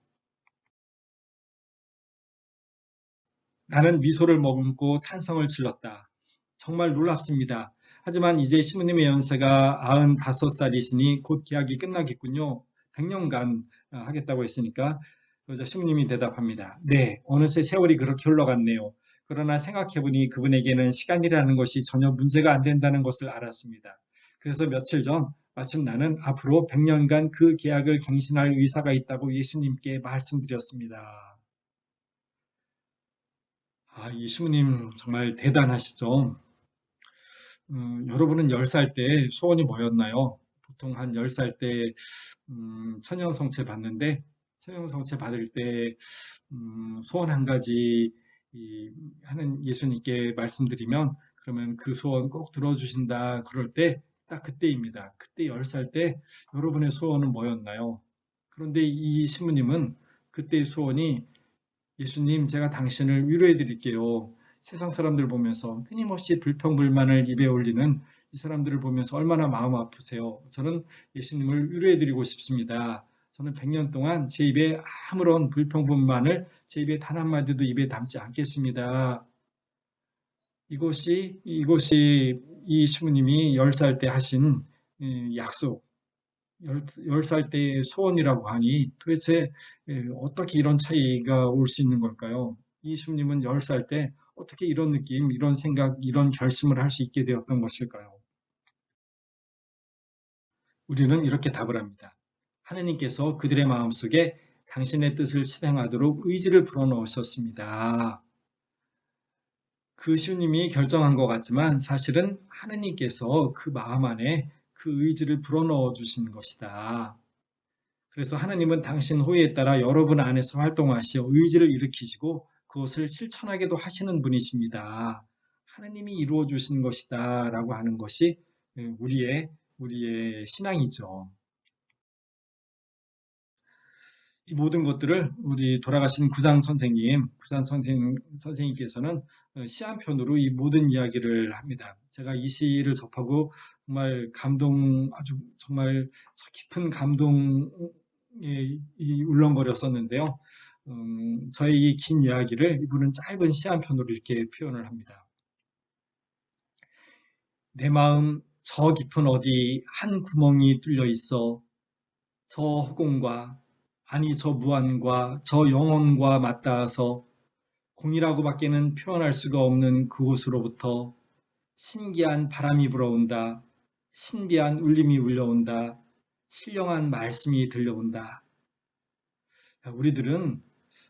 나는 미소를 머금고 탄성을 질렀다. 정말 놀랍습니다. 하지만 이제 시부님의 연세가 95살이시니 곧 계약이 끝나겠군요. 100년간 하겠다고 했으니까 그러자 시부님이 대답합니다. 네, 어느새 세월이 그렇게 흘러갔네요. 그러나 생각해보니 그분에게는 시간이라는 것이 전혀 문제가 안 된다는 것을 알았습니다. 그래서 며칠 전 마침 나는 앞으로 100년간 그 계약을 갱신할 의사가 있다고 예수님께 말씀드렸습니다. 이 시부님 정말 대단하시죠? 여러분은 10살 때 소원이 뭐였나요? 보통 한 10살 때 천연성체 받는데 천연성체 받을 때 소원 한 가지 하는 예수님께 말씀드리면 그러면 그 소원 꼭 들어주신다 그럴 때 딱 그때입니다. 그때 10살 때 여러분의 소원은 뭐였나요? 그런데 이 신부님은 그때의 소원이 예수님, 제가 당신을 위로해 드릴게요. 세상 사람들 보면서 끊임없이 불평불만을 입에 올리는 이 사람들을 보면서 얼마나 마음 아프세요. 저는 예수님을 위로해 드리고 싶습니다. 저는 100년 동안 제 입에 아무런 불평불만을 제 입에 단 한마디도 입에 담지 않겠습니다. 이것이 이 시부님이 10살 때 하신 약속, 10살 때의 소원이라고 하니 도대체 어떻게 이런 차이가 올 수 있는 걸까요? 이수님은 10살 때 어떻게 이런 느낌, 이런 생각, 이런 결심을 할 수 있게 되었던 것일까요? 우리는 이렇게 답을 합니다. 하느님께서 그들의 마음속에 당신의 뜻을 실행하도록 의지를 불어넣으셨습니다. 그 주님이 결정한 것 같지만 사실은 하느님께서 그 마음 안에 그 그 의지를 불어넣어 주신 것이다. 그래서 하나님은 당신 호의에 따라 여러분 안에서 활동하시어 의지를 일으키시고 그것을 실천하게도 하시는 분이십니다. 하나님이 이루어 주신 것이다 라고 하는 것이 우리의 신앙이죠. 이 모든 것들을 우리 돌아가신 구산 선생님께서는 시 한 편으로 이 모든 이야기를 합니다. 제가 이 시를 접하고 정말 아주 정말 깊은 감동에 울렁거렸었는데요. 저의 이 긴 이야기를 이분은 짧은 시 한 편으로 이렇게 표현을 합니다. 내 마음 저 깊은 어디 한 구멍이 뚫려 있어 저 허공과 아니 저 무한과 저 영혼과 맞닿아서 공이라고밖에는 표현할 수가 없는 그곳으로부터 신기한 바람이 불어온다. 신비한 울림이 울려온다. 신령한 말씀이 들려온다. 우리들은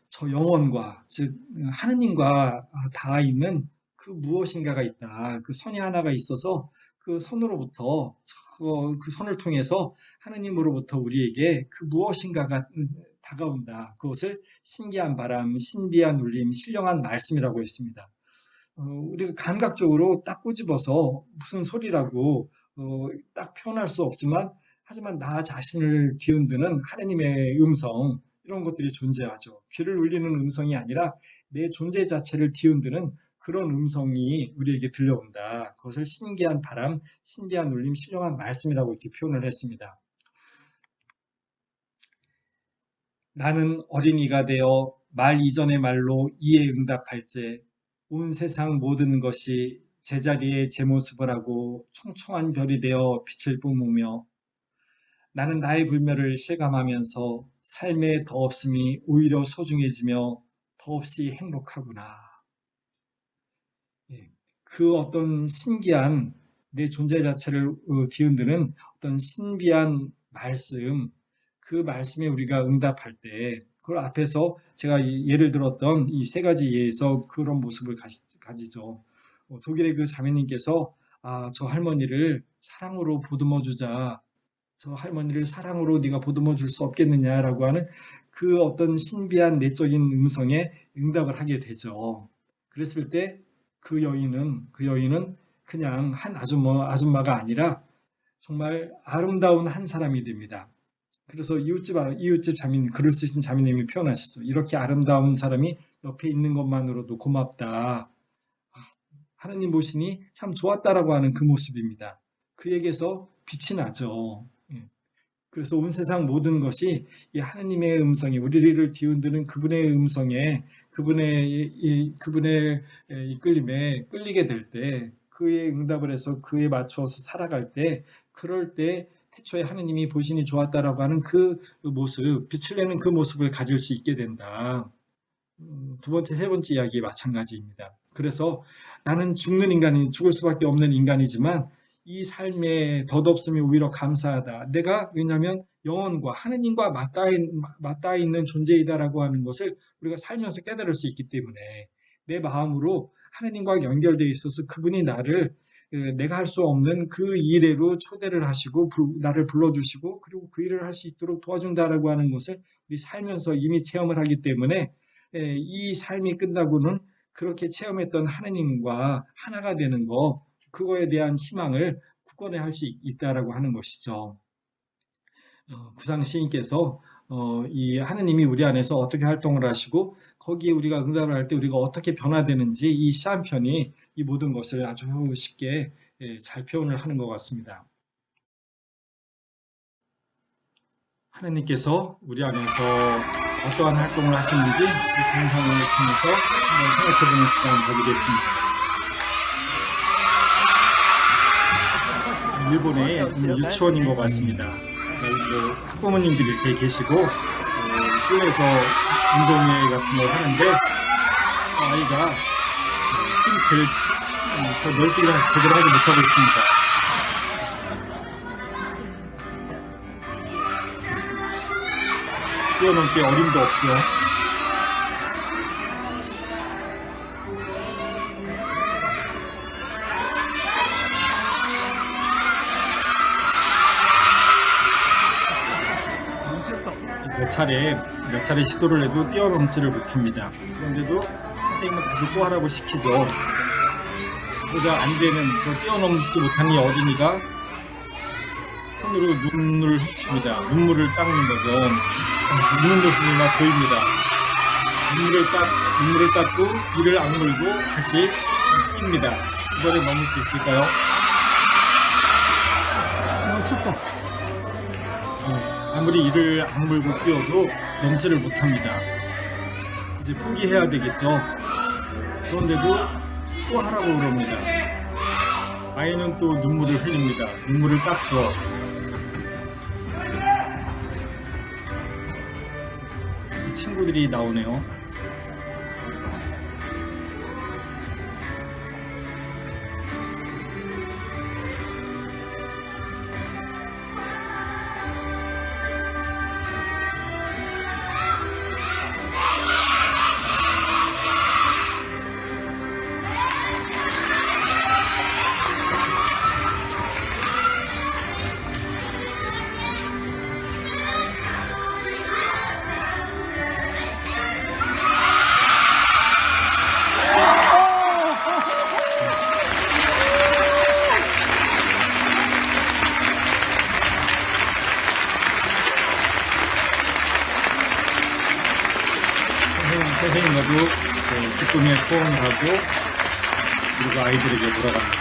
저 영혼과 즉 하느님과 닿아 있는 그 무엇인가가 있다. 그 선이 하나가 있어서 그 선으로부터 그 선을 통해서 하느님으로부터 우리에게 그 무엇인가가 다가온다. 그것을 신기한 바람, 신비한 울림, 신령한 말씀이라고 했습니다. 우리가 감각적으로 딱 꼬집어서 무슨 소리라고 딱 표현할 수 없지만 하지만 나 자신을 뒤흔드는 하느님의 음성 이런 것들이 존재하죠. 귀를 울리는 음성이 아니라 내 존재 자체를 뒤흔드는 그런 음성이 우리에게 들려온다. 그것을 신기한 바람, 신비한 울림, 신령한 말씀이라고 이렇게 표현을 했습니다. 나는 어린이가 되어 말 이전의 말로 이에 응답할지 온 세상 모든 것이 제자리에 제 모습을 하고 총총한 별이 되어 빛을 뿜으며 나는 나의 불멸을 실감하면서 삶의 더없음이 오히려 소중해지며 더없이 행복하구나. 그 어떤 신기한 내 존재 자체를 뒤흔드는 어떤 신비한 말씀, 그 말씀에 우리가 응답할 때 그걸 앞에서 제가 예를 들었던 이 세 가지 예에서 그런 모습을 가지죠. 독일의 그 자매님께서 저 할머니를 사랑으로 보듬어 주자. 저 할머니를 사랑으로 네가 보듬어 줄 수 없겠느냐라고 하는 그 어떤 신비한 내적인 음성에 응답을 하게 되죠. 그랬을 때 그 여인은 그냥 한 아줌마가 아니라 정말 아름다운 한 사람이 됩니다. 그래서 이웃집 자매님, 글을 쓰신 자매님이 표현하시죠. 이렇게 아름다운 사람이 옆에 있는 것만으로도 고맙다. 하나님 보시니 참 좋았다라고 하는 그 모습입니다. 그에게서 빛이 나죠. 그래서 온 세상 모든 것이 이 하나님의 음성이 우리를 뒤흔드는 그분의 음성에 그분의 이끌림에 끌리게 될 때 그의 응답을 해서 그에 맞춰서 살아갈 때 그럴 때 태초에 하나님이 보시니 좋았다라고 하는 그 모습, 빛을 내는 그 모습을 가질 수 있게 된다. 두 번째, 세 번째 이야기 마찬가지입니다. 그래서 나는 죽을 수밖에 없는 인간이지만 이 삶의 덧없음이 오히려 감사하다. 내가 왜냐하면 영혼과 하느님과 맞닿아 있는 존재이다라고 하는 것을 우리가 살면서 깨달을 수 있기 때문에 내 마음으로 하느님과 연결되어 있어서 그분이 나를 내가 할 수 없는 그 일에로 초대를 하시고 나를 불러주시고 그리고 그 일을 할 수 있도록 도와준다라고 하는 것을 우리 살면서 이미 체험을 하기 때문에 이 삶이 끝나고는 그렇게 체험했던 하느님과 하나가 되는 것 그거에 대한 희망을 굳건히 할 수 있다라고 하는 것이죠. 구상 시인께서 이 하느님이 우리 안에서 어떻게 활동을 하시고 거기에 우리가 응답을 할 때 우리가 어떻게 변화되는지 이 시 한 편이 이 모든 것을 아주 쉽게 잘 표현을 하는 것 같습니다. 하느님께서 우리 안에서 어떠한 활동을 하시는지 이 동상을 통해서 한번 생각해보는 시간 가지겠습니다. 일본의 유치원인 것 같습니다. 학부모님들이 이렇게 계시고 실내에서 운동회 같은 걸 하는데 아이가 더 넓기를 제대로 하지 못하고 있습니다. 뛰어넘기 어림도 없죠. 몇 차례 시도를 해도 뛰어넘지를 못합니다. 그런데도 선생님은 다시 또 하라고 시키죠. 그러자 안 되는 저 뛰어넘지 못한 이 어린이가 손으로 눈을 훔칩니다. 눈물을 닦는 거죠. 우는 모습이 막 보입니다. 눈물을 닦고 이를 악물고 다시 뛰입니다. 이번에 넘을 수 있을까요? 쳤다. 아무리 이를 악물고 뛰어도 넘지를 못합니다. 이제 포기해야 되겠죠. 그런데도 또 하라고 그럽니다. 아이는 또 눈물을 흘립니다. 눈물을 닦죠. 친구들이 나오네요. 선생님과도 기쁨의 포옹을 하고 그리고 아이들에게 돌아갑니다.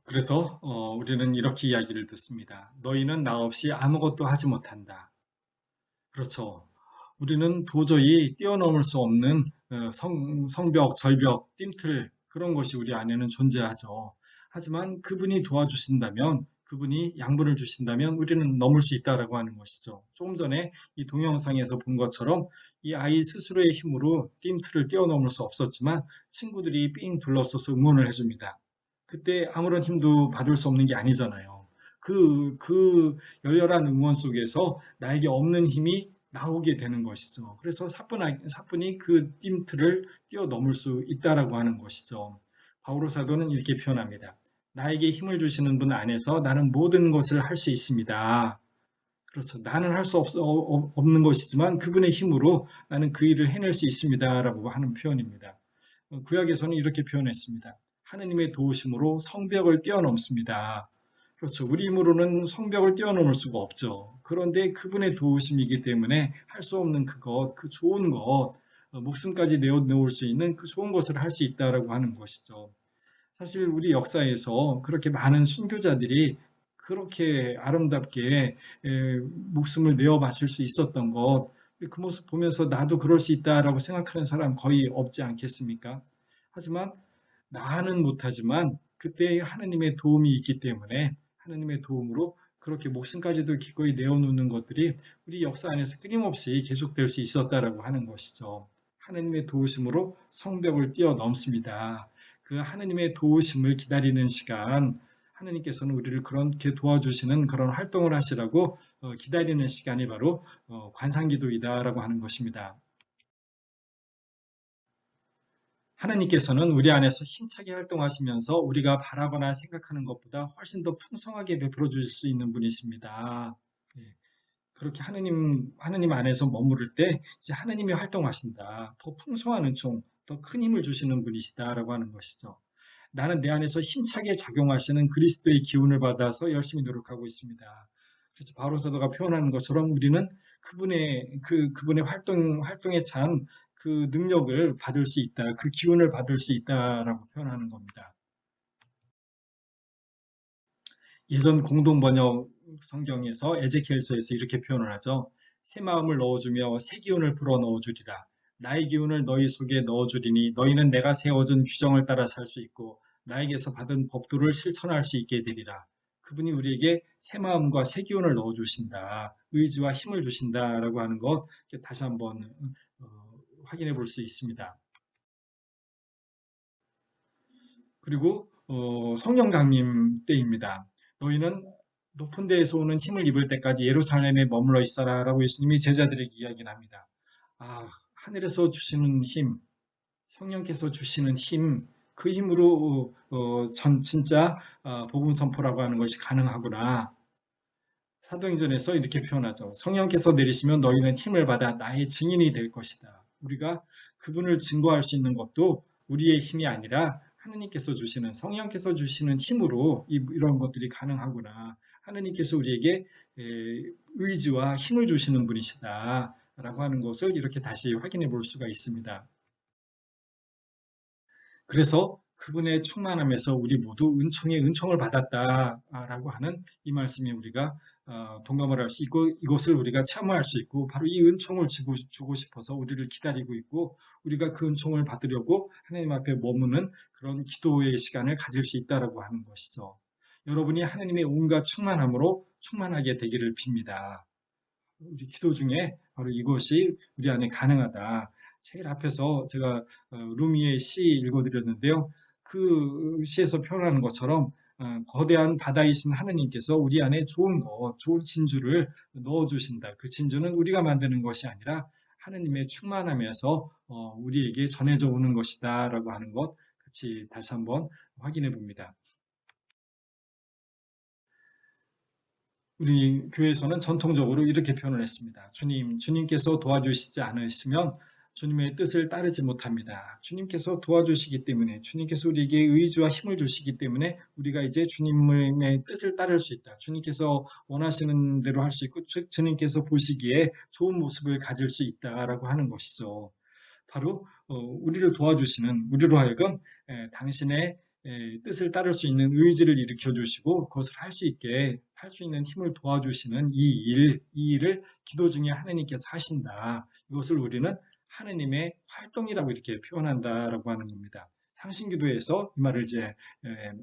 그래서 우리는 이렇게 이야기를 듣습니다. 너희는 나 없이 아무것도 하지 못한다. 그렇죠. 우리는 도저히 뛰어넘을 수 없는 성벽, 절벽, 뜀틀 그런 것이 우리 안에는 존재하죠. 하지만 그분이 도와주신다면, 그분이 양분을 주신다면 우리는 넘을 수 있다라고 하는 것이죠. 조금 전에 이 동영상에서 본 것처럼 이 아이 스스로의 힘으로 뜀틀을 뛰어넘을 수 없었지만 친구들이 삥 둘러서서 응원을 해줍니다. 그때 아무런 힘도 받을 수 없는 게 아니잖아요. 그 열렬한 응원 속에서 나에게 없는 힘이 나오게 되는 것이죠. 그래서 사뿐히 그 뜀틀을 뛰어넘을 수 있다라고 하는 것이죠. 바오로 사도는 이렇게 표현합니다. 나에게 힘을 주시는 분 안에서 나는 모든 것을 할 수 있습니다. 그렇죠. 나는 할 수 없는 것이지만 그분의 힘으로 나는 그 일을 해낼 수 있습니다라고 하는 표현입니다. 구약에서는 이렇게 표현했습니다. 하느님의 도우심으로 성벽을 뛰어넘습니다. 그렇죠. 우리 힘으로는 성벽을 뛰어넘을 수가 없죠. 그런데 그분의 도우심이기 때문에 할 수 없는 그것, 그 좋은 것, 목숨까지 내어놓을 수 있는 그 좋은 것을 할 수 있다라고 하는 것이죠. 사실 우리 역사에서 그렇게 많은 순교자들이 그렇게 아름답게 목숨을 내어 바칠 수 있었던 것, 그 모습 보면서 나도 그럴 수 있다라고 생각하는 사람 거의 없지 않겠습니까? 하지만 나는 못하지만 그때 하느님의 도움이 있기 때문에 하느님의 도움으로 그렇게 목숨까지도 기꺼이 내어놓는 것들이 우리 역사 안에서 끊임없이 계속될 수 있었다라고 하는 것이죠. 하느님의 도우심으로 성벽을 뛰어넘습니다. 그 하느님의 도우심을 기다리는 시간, 하느님께서는 우리를 그렇게 도와주시는 그런 활동을 하시라고 기다리는 시간이 바로 관상기도이다라고 하는 것입니다. 하나님께서는 우리 안에서 힘차게 활동하시면서 우리가 바라거나 생각하는 것보다 훨씬 더 풍성하게 베풀어 주실 수 있는 분이십니다. 예, 그렇게 하느님 안에서 머무를 때 이제 하느님이 활동하신다. 더 풍성한 은총, 더 큰 힘을 주시는 분이시다라고 하는 것이죠. 나는 내 안에서 힘차게 작용하시는 그리스도의 기운을 받아서 열심히 노력하고 있습니다. 그래서 바로 사도가 표현하는 것처럼 우리는 그분의 활동에 찬 그 능력을 받을 수 있다, 그 기운을 받을 수 있다라고 표현하는 겁니다. 예전 공동번역 성경에서 에제키엘서에서 이렇게 표현을 하죠. 새 마음을 넣어주며 새 기운을 불어 넣어주리라. 나의 기운을 너희 속에 넣어주리니 너희는 내가 세워준 규정을 따라 살 수 있고 나에게서 받은 법도를 실천할 수 있게 되리라. 그분이 우리에게 새 마음과 새 기운을 넣어주신다. 의지와 힘을 주신다라고 하는 것 다시 한번 확인해 볼 수 있습니다. 그리고 성령 강림 때입니다. 너희는 높은 데에서 오는 힘을 입을 때까지 예루살렘에 머물러 있어라 라고 예수님이 제자들에게 이야기를 합니다. 하늘에서 주시는 힘, 성령께서 주시는 힘, 그 힘으로 진짜 복음 선포라고 하는 것이 가능하구나. 사도행전에서 이렇게 표현하죠. 성령께서 내리시면 너희는 힘을 받아 나의 증인이 될 것이다. 우리가 그분을 증거할 수 있는 것도 우리의 힘이 아니라 하느님께서 주시는, 성령께서 주시는 힘으로 이런 것들이 가능하구나. 하느님께서 우리에게 의지와 힘을 주시는 분이시다 라고 하는 것을 이렇게 다시 확인해 볼 수가 있습니다. 그래서 그분의 충만함에서 우리 모두 은총에 은총을 받았다라고 하는 이 말씀에 우리가 동감을 할 수 있고, 이것을 우리가 체험할 수 있고, 바로 이 은총을 주고 싶어서 우리를 기다리고 있고, 우리가 그 은총을 받으려고 하나님 앞에 머무는 그런 기도의 시간을 가질 수 있다라고 하는 것이죠. 여러분이 하나님의 온갖 충만함으로 충만하게 되기를 빕니다. 우리 기도 중에 바로 이것이 우리 안에 가능하다. 제일 앞에서 제가 루미의 시 읽어드렸는데요. 그 시에서 표현하는 것처럼 거대한 바다이신 하느님께서 우리 안에 좋은 것, 좋은 진주를 넣어주신다. 그 진주는 우리가 만드는 것이 아니라 하느님의 충만함에서 우리에게 전해져 오는 것이다 라고 하는 것 같이 다시 한번 확인해 봅니다. 우리 교회에서는 전통적으로 이렇게 표현을 했습니다. 주님께서 도와주시지 않으시면 주님의 뜻을 따르지 못합니다. 주님께서 도와주시기 때문에, 주님께서 우리에게 의지와 힘을 주시기 때문에 우리가 이제 주님의 뜻을 따를 수 있다. 주님께서 원하시는 대로 할 수 있고, 주님께서 보시기에 좋은 모습을 가질 수 있다라고 하는 것이죠. 바로 우리를 도와주시는, 우리로 하여금 당신의 뜻을 따를 수 있는 의지를 일으켜 주시고 그것을 할 수 있게 할 수 있는 힘을 도와주시는 이 일을 기도 중에 하나님께서 하신다. 이것을 우리는 하나님의 활동이라고 이렇게 표현한다라고 하는 겁니다. 상신기도에서 이 말을 이제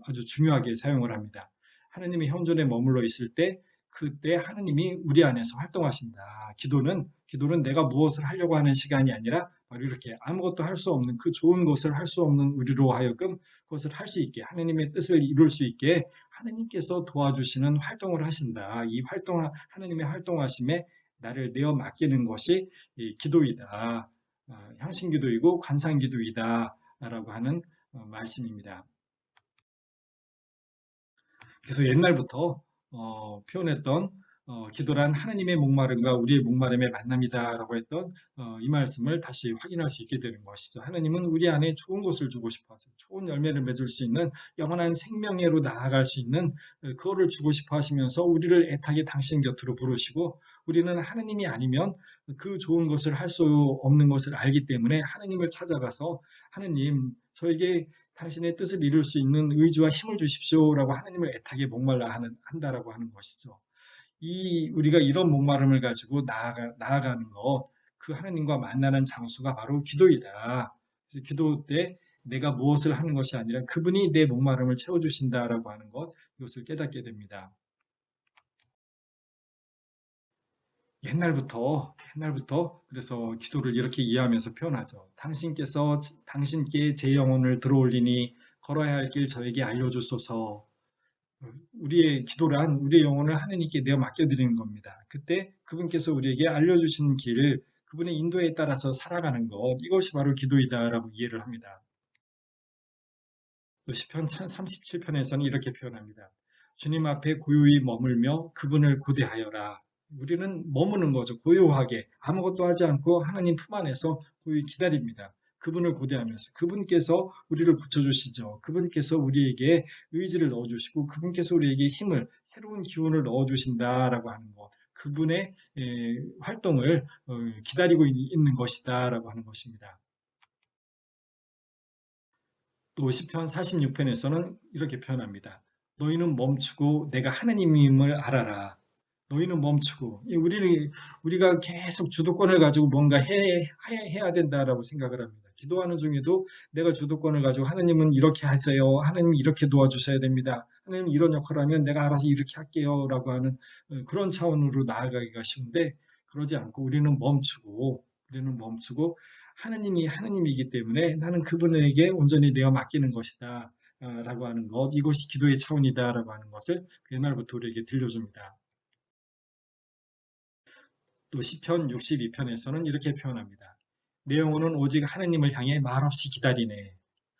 아주 중요하게 사용을 합니다. 하나님의 현존에 머물러 있을 때 그때 하나님이 우리 안에서 활동하신다. 기도는 내가 무엇을 하려고 하는 시간이 아니라 바로 이렇게 아무것도 할 수 없는, 그 좋은 것을 할 수 없는 우리로 하여금 그것을 할 수 있게, 하나님의 뜻을 이룰 수 있게 하나님께서 도와주시는 활동을 하신다. 이 하나님의 활동하심에 나를 내어 맡기는 것이 기도이다. 향신기도이고 관상기도이다 라고 하는 말씀입니다. 그래서 옛날부터 표현했던 기도란 하나님의 목마름과 우리의 목마름의 만남이다라고 했던 이 말씀을 다시 확인할 수 있게 되는 것이죠. 하나님은 우리 안에 좋은 것을 주고 싶어서 좋은 열매를 맺을 수 있는 영원한 생명회로 나아갈 수 있는 그거를 주고 싶어 하시면서 우리를 애타게 당신 곁으로 부르시고, 우리는 하나님이 아니면 그 좋은 것을 할 수 없는 것을 알기 때문에 하나님을 찾아가서 하나님 저에게 당신의 뜻을 이룰 수 있는 의지와 힘을 주십시오라고 하나님을 애타게 한다라고 하는 것이죠. 우리가 이런 목마름을 가지고 나아가는 것, 그 하나님과 만나는 장소가 바로 기도이다. 그래서 기도 때 내가 무엇을 하는 것이 아니라 그분이 내 목마름을 채워주신다라고 하는 것, 이것을 깨닫게 됩니다. 옛날부터 그래서 기도를 이렇게 이해하면서 표현하죠. 당신께 제 영혼을 들어올리니 걸어야 할 길 저에게 알려주소서. 우리의 기도란 우리의 영혼을 하나님께 내어 맡겨드리는 겁니다. 그때 그분께서 우리에게 알려주신 길, 그분의 인도에 따라서 살아가는 것, 이것이 바로 기도이다라고 이해를 합니다. 또 시편 37편에서는 이렇게 표현합니다. 주님 앞에 고요히 머물며 그분을 고대하여라. 우리는 머무는 거죠. 고요하게 아무것도 하지 않고 하나님 품 안에서 고요히 기다립니다. 그분을 고대하면서 그분께서 우리를 고쳐주시죠. 그분께서 우리에게 의지를 넣어주시고 그분께서 우리에게 힘을, 새로운 기운을 넣어주신다라고 하는 것, 그분의 활동을 기다리고 있는 것이다라고 하는 것입니다. 또 시편 46편에서는 이렇게 표현합니다. 너희는 멈추고 내가 하나님임을 알아라. 너희는 멈추고, 우리가 계속 주도권을 가지고 뭔가 해야 된다라고 생각을 합니다. 기도하는 중에도 내가 주도권을 가지고 하나님은 이렇게 하세요. 하나님 이렇게 도와주셔야 됩니다. 하나님 이런 역할을 하면 내가 알아서 이렇게 할게요. 라고 하는 그런 차원으로 나아가기가 쉬운데, 그러지 않고 우리는 멈추고 하나님이 하나님이기 때문에 나는 그분에게 온전히 내어 맡기는 것이다. 라고 하는 것, 이것이 기도의 차원이다. 라고 하는 것을 그 옛날부터 우리에게 들려줍니다. 또 시편 62편에서는 이렇게 표현합니다. 내 영혼은 오직 하느님을 향해 말없이 기다리네.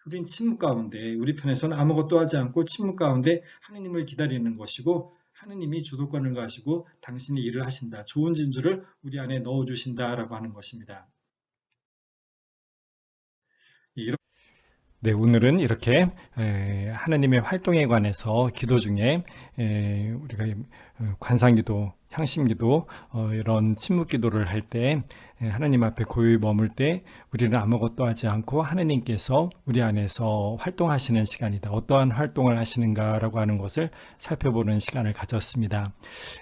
우린 침묵 가운데, 우리 편에서는 아무것도 하지 않고 침묵 가운데 하느님을 기다리는 것이고, 하느님이 주도권을 가지고 당신이 일을 하신다. 좋은 진주를 우리 안에 넣어주신다라고 하는 것입니다. 네, 오늘은 이렇게 하나님의 활동에 관해서 기도 중에 우리가 관상기도, 향심기도, 이런 침묵기도를 할 때 하나님 앞에 고요히 머물 때 우리는 아무것도 하지 않고 하나님께서 우리 안에서 활동하시는 시간이다. 어떠한 활동을 하시는가라고 하는 것을 살펴보는 시간을 가졌습니다.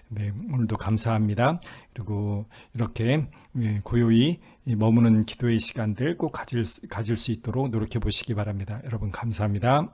네, 오늘도 감사합니다. 그리고 이렇게 고요히 머무는 기도의 시간들 꼭 가질 수 있도록 노력해 보시기 바랍니다. 여러분 감사합니다.